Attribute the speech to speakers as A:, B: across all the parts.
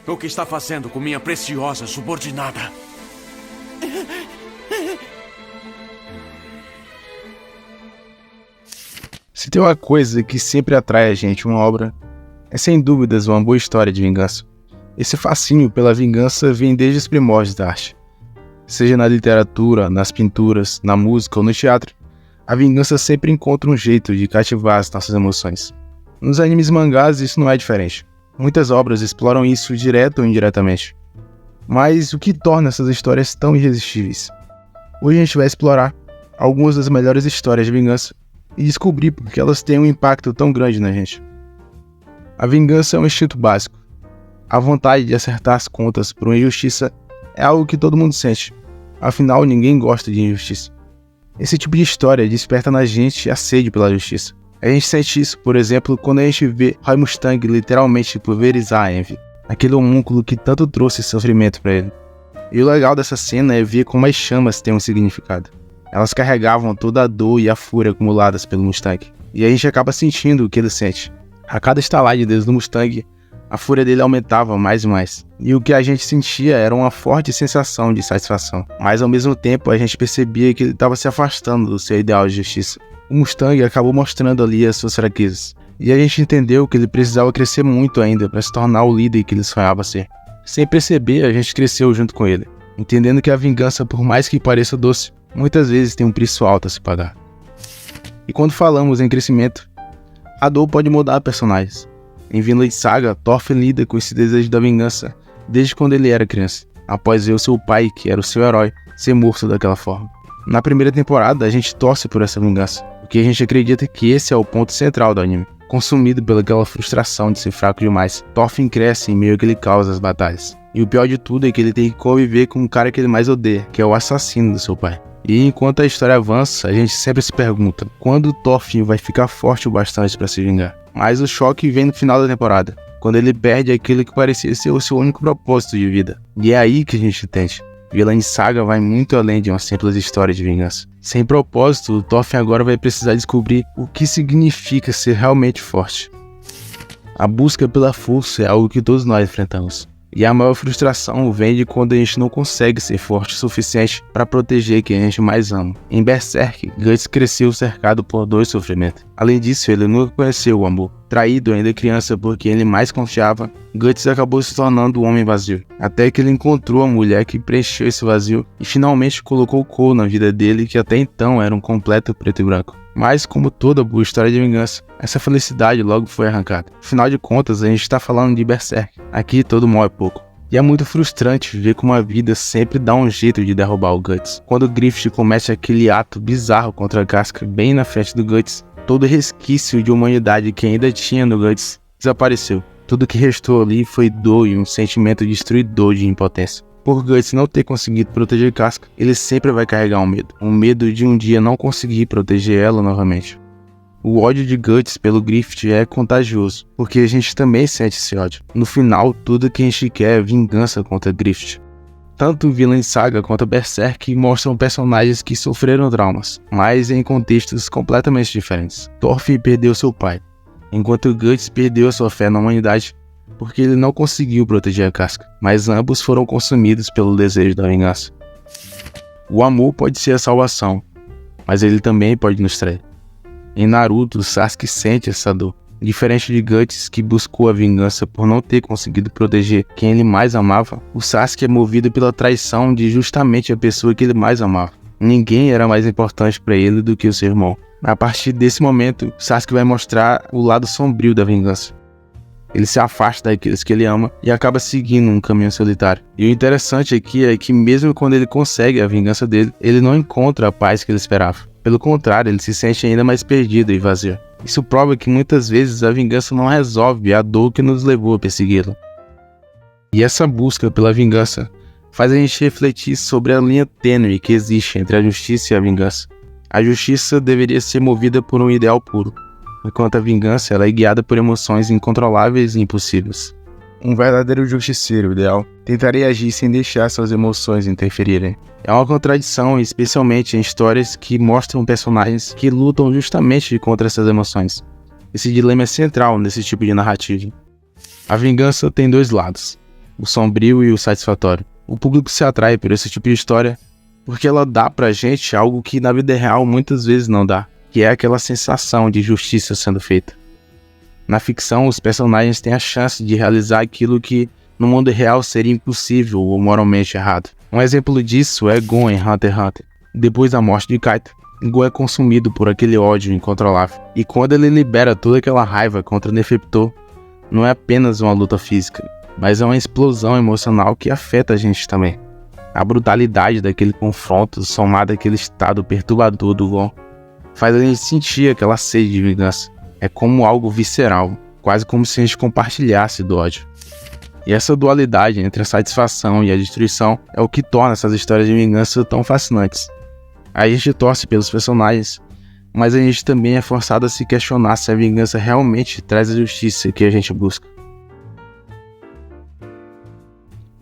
A: O que está fazendo com minha preciosa subordinada?
B: Se tem uma coisa que sempre atrai a gente em uma obra, é sem dúvidas uma boa história de vingança. Esse fascínio pela vingança vem desde os primórdios da arte. Seja na literatura, nas pinturas, na música ou no teatro, a vingança sempre encontra um jeito de cativar as nossas emoções. Nos animes e mangás isso não é diferente. Muitas obras exploram isso direto ou indiretamente. Mas o que torna essas histórias tão irresistíveis? Hoje a gente vai explorar algumas das melhores histórias de vingança e descobrir por que elas têm um impacto tão grande na gente. A vingança é um instinto básico. A vontade de acertar as contas por uma injustiça é algo que todo mundo sente. Afinal, ninguém gosta de injustiça. Esse tipo de história desperta na gente a sede pela justiça. A gente sente isso, por exemplo, quando a gente vê Roy Mustang literalmente pulverizar a Envy, aquele homúnculo que tanto trouxe sofrimento para ele. E o legal dessa cena é ver como as chamas têm um significado. Elas carregavam toda a dor e a fúria acumuladas pelo Mustang, e a gente acaba sentindo o que ele sente. A cada estalar de dedos do Mustang, a fúria dele aumentava mais e mais, e o que a gente sentia era uma forte sensação de satisfação, mas ao mesmo tempo a gente percebia que ele estava se afastando do seu ideal de justiça. O Mustang acabou mostrando ali as suas fraquezas, e a gente entendeu que ele precisava crescer muito ainda para se tornar o líder que ele sonhava ser. Sem perceber, a gente cresceu junto com ele, entendendo que a vingança, por mais que pareça doce, muitas vezes tem um preço alto a se pagar. E quando falamos em crescimento, a dor pode mudar personagens. Em Vinland Saga, Thorfinn lida com esse desejo da vingança desde quando ele era criança, após ver o seu pai, que era o seu herói, ser morto daquela forma. Na primeira temporada, a gente torce por essa vingança, porque a gente acredita que esse é o ponto central do anime. Consumido pelaquela frustração de ser fraco demais, Thorfinn cresce em meio àquele caos das batalhas. E o pior de tudo é que ele tem que conviver com o cara que ele mais odeia, que é o assassino do seu pai. E enquanto a história avança, a gente sempre se pergunta quando Thorfinn vai ficar forte o bastante para se vingar. Mas o choque vem no final da temporada, quando ele perde aquilo que parecia ser o seu único propósito de vida. E é aí que a gente entende. Vinland Saga vai muito além de uma simples história de vingança. Sem propósito, o Thorfinn agora vai precisar descobrir o que significa ser realmente forte. A busca pela força é algo que todos nós enfrentamos. E a maior frustração vem de quando a gente não consegue ser forte o suficiente para proteger quem a gente mais ama. Em Berserk, Guts cresceu cercado por dor e sofrimento. Além disso, ele nunca conheceu o amor. Traído ainda criança por quem ele mais confiava, Guts acabou se tornando um homem vazio. Até que ele encontrou a mulher que preencheu esse vazio e finalmente colocou cor na vida dele, que até então era um completo preto e branco. Mas, como toda boa história de vingança, essa felicidade logo foi arrancada. Afinal de contas, a gente está falando de Berserk. Aqui todo mal é pouco. E é muito frustrante ver como a vida sempre dá um jeito de derrubar o Guts. Quando o Griffith comete aquele ato bizarro contra a Casca bem na frente do Guts, todo resquício de humanidade que ainda tinha no Guts desapareceu. Tudo que restou ali foi dor e um sentimento destruidor de impotência. Por Guts não ter conseguido proteger Casca, ele sempre vai carregar um medo de um dia não conseguir proteger ela novamente. O ódio de Guts pelo Griffith é contagioso, porque a gente também sente esse ódio. No final, tudo que a gente quer é vingança contra Griffith. Tanto Vinland Saga quanto Berserk mostram personagens que sofreram traumas, mas em contextos completamente diferentes. Thorfinn perdeu seu pai, enquanto Guts perdeu a sua fé na humanidade porque ele não conseguiu proteger a Casca, mas ambos foram consumidos pelo desejo da vingança. O amor pode ser a salvação, mas ele também pode nos trair. Em Naruto, Sasuke sente essa dor. Diferente de Guts, que buscou a vingança por não ter conseguido proteger quem ele mais amava, o Sasuke é movido pela traição de justamente a pessoa que ele mais amava. Ninguém era mais importante para ele do que o seu irmão. A partir desse momento, Sasuke vai mostrar o lado sombrio da vingança. Ele se afasta daqueles que ele ama e acaba seguindo um caminho solitário. E o interessante aqui é que mesmo quando ele consegue a vingança dele, ele não encontra a paz que ele esperava. Pelo contrário, ele se sente ainda mais perdido e vazio. Isso prova que muitas vezes a vingança não resolve a dor que nos levou a persegui-la. E essa busca pela vingança faz a gente refletir sobre a linha tênue que existe entre a justiça e a vingança. A justiça deveria ser movida por um ideal puro, enquanto a vingança ela é guiada por emoções incontroláveis e impossíveis. Um verdadeiro justiceiro ideal tentaria agir sem deixar suas emoções interferirem. É uma contradição, especialmente em histórias que mostram personagens que lutam justamente contra essas emoções. Esse dilema é central nesse tipo de narrativa. A vingança tem dois lados. o sombrio e o satisfatório. O público se atrai por esse tipo de história porque ela dá pra gente algo que na vida real muitas vezes não dá, que é aquela sensação de justiça sendo feita. Na ficção, os personagens têm a chance de realizar aquilo que no mundo real seria impossível ou moralmente errado. Um exemplo disso é Gon em Hunter x Hunter. Depois da morte de Kaito, Gon é consumido por aquele ódio incontrolável. E quando ele libera toda aquela raiva contra Neferpitou, não é apenas uma luta física, mas é uma explosão emocional que afeta a gente também. A brutalidade daquele confronto, somada àquele estado perturbador do Gon, faz a gente sentir aquela sede de vingança. É como algo visceral, quase como se a gente compartilhasse do ódio. E essa dualidade entre a satisfação e a destruição é o que torna essas histórias de vingança tão fascinantes. A gente torce pelos personagens, mas a gente também é forçado a se questionar se a vingança realmente traz a justiça que a gente busca.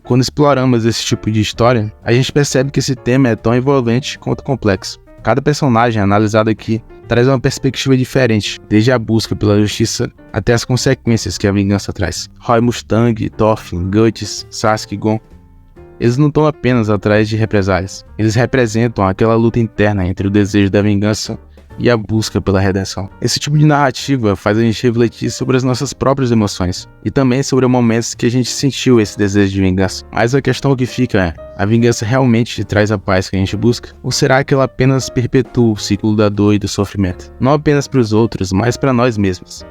B: Quando exploramos esse tipo de história, a gente percebe que esse tema é tão envolvente quanto complexo. Cada personagem analisado aqui traz uma perspectiva diferente, desde a busca pela justiça até as consequências que a vingança traz. Roy Mustang, Thorfinn, Guts, Sasuke e Gon, eles não estão apenas atrás de represálias, eles representam aquela luta interna entre o desejo da vingança e a busca pela redenção. Esse tipo de narrativa faz a gente refletir sobre as nossas próprias emoções e também sobre momentos que a gente sentiu esse desejo de vingança. Mas a questão que fica é: a vingança realmente traz a paz que a gente busca? Ou será que ela apenas perpetua o ciclo da dor e do sofrimento? Não apenas para os outros, mas para nós mesmos.